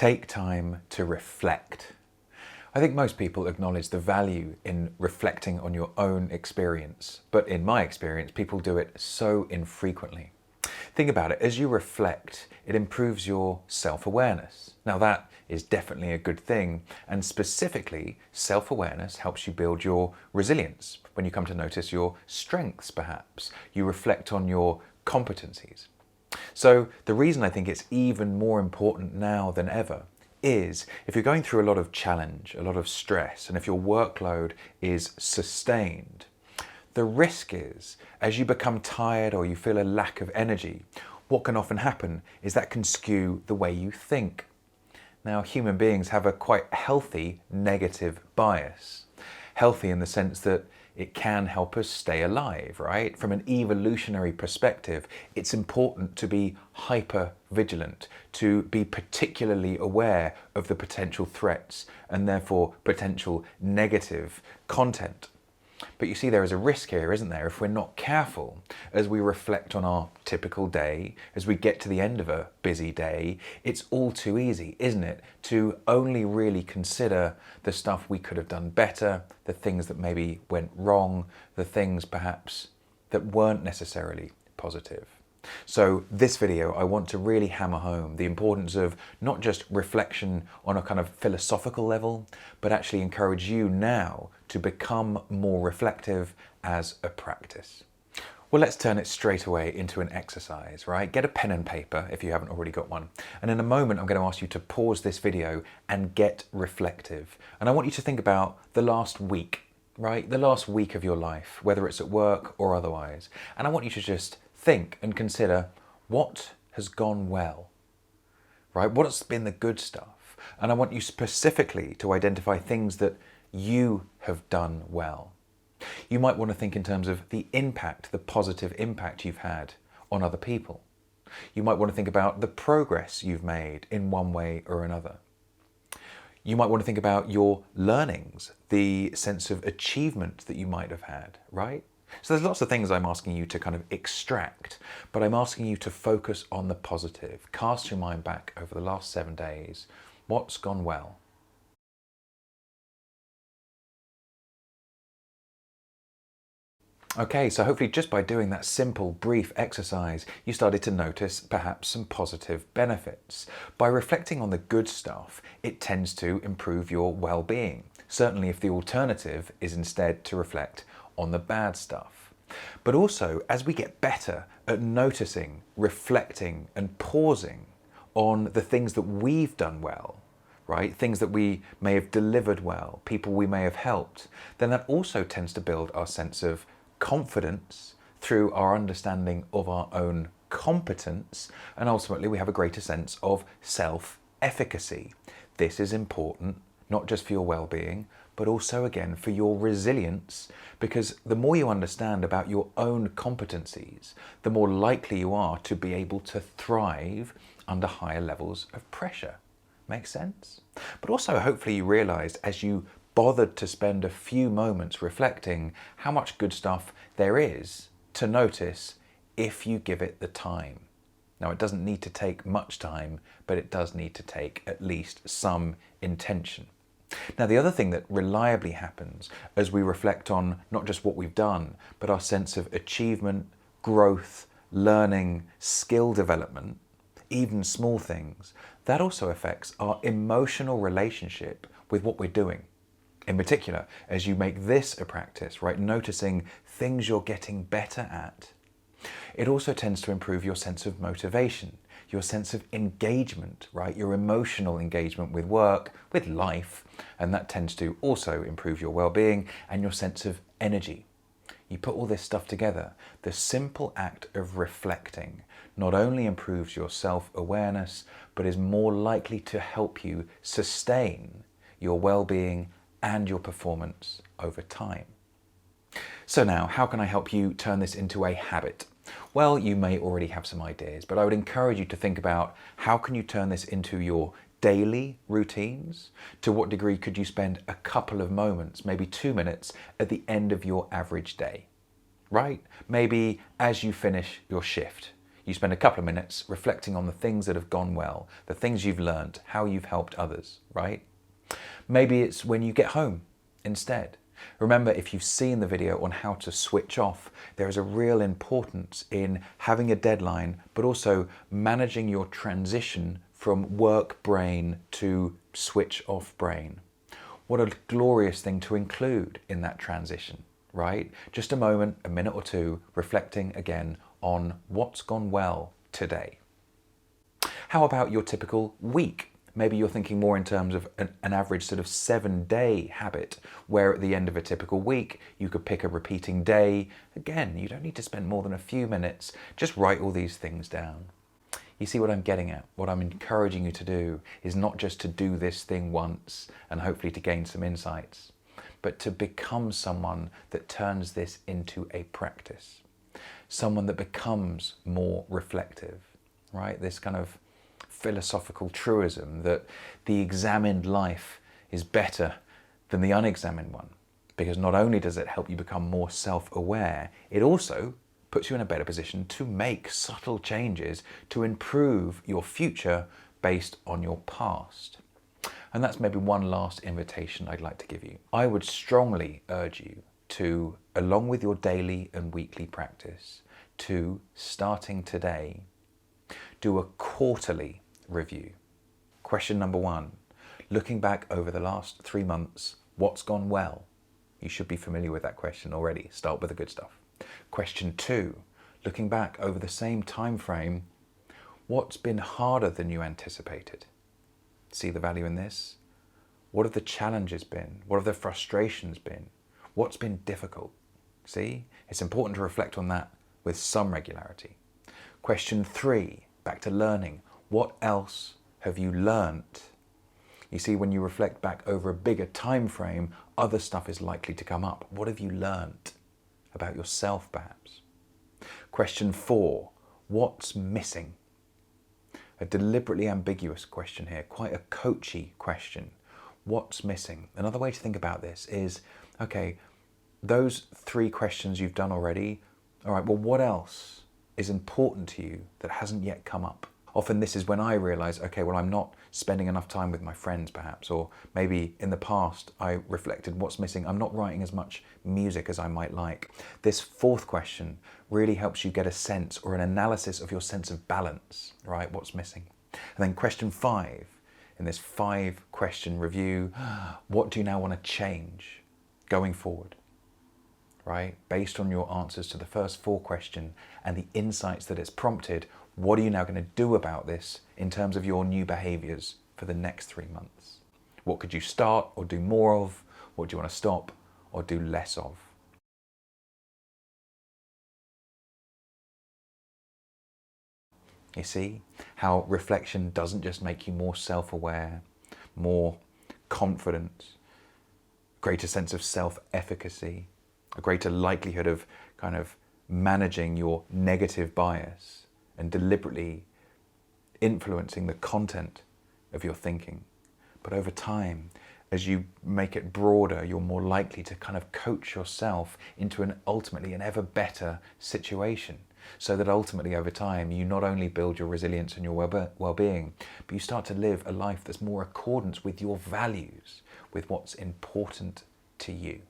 Take time to reflect. I think most people acknowledge the value in reflecting on your own experience, but in my experience, people do it so infrequently. Think about it, as you reflect, it improves your self-awareness. Now that is definitely a good thing, and specifically, self-awareness helps you build your resilience. When you come to notice your strengths, perhaps, you reflect on your competencies. So the reason I think it's even more important now than ever is if you're going through a lot of challenge, a lot of stress, and if your workload is sustained, the risk is, as you become tired or you feel a lack of energy, what can often happen is that can skew the way you think. Now, human beings have a quite healthy negative bias. Healthy in the sense that it can help us stay alive, right? From an evolutionary perspective, it's important to be hyper vigilant, to be particularly aware of the potential threats and therefore potential negative content. But you see, there is a risk here, isn't there? If we're not careful, as we reflect on our typical day, as we get to the end of a busy day, it's all too easy, isn't it, to only really consider the stuff we could have done better, the things that maybe went wrong, the things perhaps that weren't necessarily positive. So this video, I want to really hammer home the importance of not just reflection on a kind of philosophical level, but actually encourage you now to become more reflective as a practice. Well, let's turn it straight away into an exercise, right? Get a pen and paper if you haven't already got one. And in a moment, I'm going to ask you to pause this video and get reflective. And I want you to think about the last week, right? The last week of your life, whether it's at work or otherwise. And I want you to just think and consider what has gone well, right? What's been the good stuff? And I want you specifically to identify things that you have done well. You might want to think in terms of the impact, the positive impact you've had on other people. You might want to think about the progress you've made in one way or another. You might want to think about your learnings, the sense of achievement that you might have had, right? So there's lots of things I'm asking you to kind of extract, but I'm asking you to focus on the positive. Cast your mind back over the last 7 days. What's gone well? Okay, so hopefully just by doing that simple, brief exercise, you started to notice perhaps some positive benefits. By reflecting on the good stuff, it tends to improve your well-being. Certainly if the alternative is instead to reflect on the bad stuff. But also, as we get better at noticing, reflecting and pausing on the things that we've done well, right? Things that we may have delivered well, people we may have helped, then that also tends to build our sense of confidence through our understanding of our own competence, and ultimately we have a greater sense of self-efficacy. This is important, not just for your well-being, but also again for your resilience, because the more you understand about your own competencies, the more likely you are to be able to thrive under higher levels of pressure. Make sense? But also hopefully you realized as you bothered to spend a few moments reflecting how much good stuff there is to notice if you give it the time. Now, it doesn't need to take much time, but it does need to take at least some intention. Now, the other thing that reliably happens as we reflect on not just what we've done, but our sense of achievement, growth, learning, skill development, even small things, that also affects our emotional relationship with what we're doing. In particular, as you make this a practice, right, noticing things you're getting better at, it also tends to improve your sense of motivation, your sense of engagement, right? Your emotional engagement with work, with life, and that tends to also improve your well-being and your sense of energy. You put all this stuff together, the simple act of reflecting not only improves your self-awareness, but is more likely to help you sustain your well-being and your performance over time. So now, how can I help you turn this into a habit? Well, you may already have some ideas, but I would encourage you to think about how can you turn this into your daily routines? To what degree could you spend a couple of moments, maybe 2 minutes, at the end of your average day, right? Maybe as you finish your shift, You spend a couple of minutes reflecting on the things that have gone well, the things you've learned, how you've helped others, right? Maybe it's when you get home instead. Remember, if you've seen the video on how to switch off, there is a real importance in having a deadline, but also managing your transition from work brain to switch off brain. What a glorious thing to include in that transition, right? Just a moment, a minute or two, reflecting again on what's gone well today. How about your typical week? Maybe you're thinking more in terms of an average sort of 7-day habit, where at the end of a typical week, you could pick a repeating day. Again, you don't need to spend more than a few minutes. Just write all these things down. You see what I'm getting at? What I'm encouraging you to do is not just to do this thing once and hopefully to gain some insights, but to become someone that turns this into a practice. Someone that becomes more reflective, right? This kind of philosophical truism that the examined life is better than the unexamined one, because not only does it help you become more self-aware, it also puts you in a better position to make subtle changes to improve your future based on your past. And that's maybe one last invitation I'd like to give you. I would strongly urge you to, along with your daily and weekly practice, to, starting today, do a quarterly review. Question number 1, looking back over the last 3 months, what's gone well? You should be familiar with that question already. Start with the good stuff. Question 2, looking back over the same time frame, what's been harder than you anticipated? See the value in this? What have the challenges been? What have the frustrations been? What's been difficult? See, it's important to reflect on that with some regularity. Question 3, back to learning. What else have you learnt? You see, when you reflect back over a bigger time frame, other stuff is likely to come up. What have you learnt about yourself, perhaps? Question 4, what's missing? A deliberately ambiguous question here, quite a coachy question. What's missing? Another way to think about this is, okay, those 3 questions you've done already, all right, well, what else is important to you that hasn't yet come up? Often this is when I realize, okay, well, I'm not spending enough time with my friends perhaps, or maybe in the past I reflected what's missing. I'm not writing as much music as I might like. This 4th question really helps you get a sense or an analysis of your sense of balance, right? What's missing? And then question 5, in this 5-question review, what do you now want to change going forward? Right? Based on your answers to the first 4 questions and the insights that it's prompted, what are you now going to do about this in terms of your new behaviors for the next 3 months? What could you start or do more of? What do you want to stop or do less of? You see how reflection doesn't just make you more self-aware, more confident, greater sense of self-efficacy, a greater likelihood of kind of managing your negative bias and deliberately influencing the content of your thinking. But over time, as you make it broader, you're more likely to kind of coach yourself into ultimately an ever better situation, so that ultimately over time you not only build your resilience and your well-being, but you start to live a life that's more accordance with your values, with what's important to you.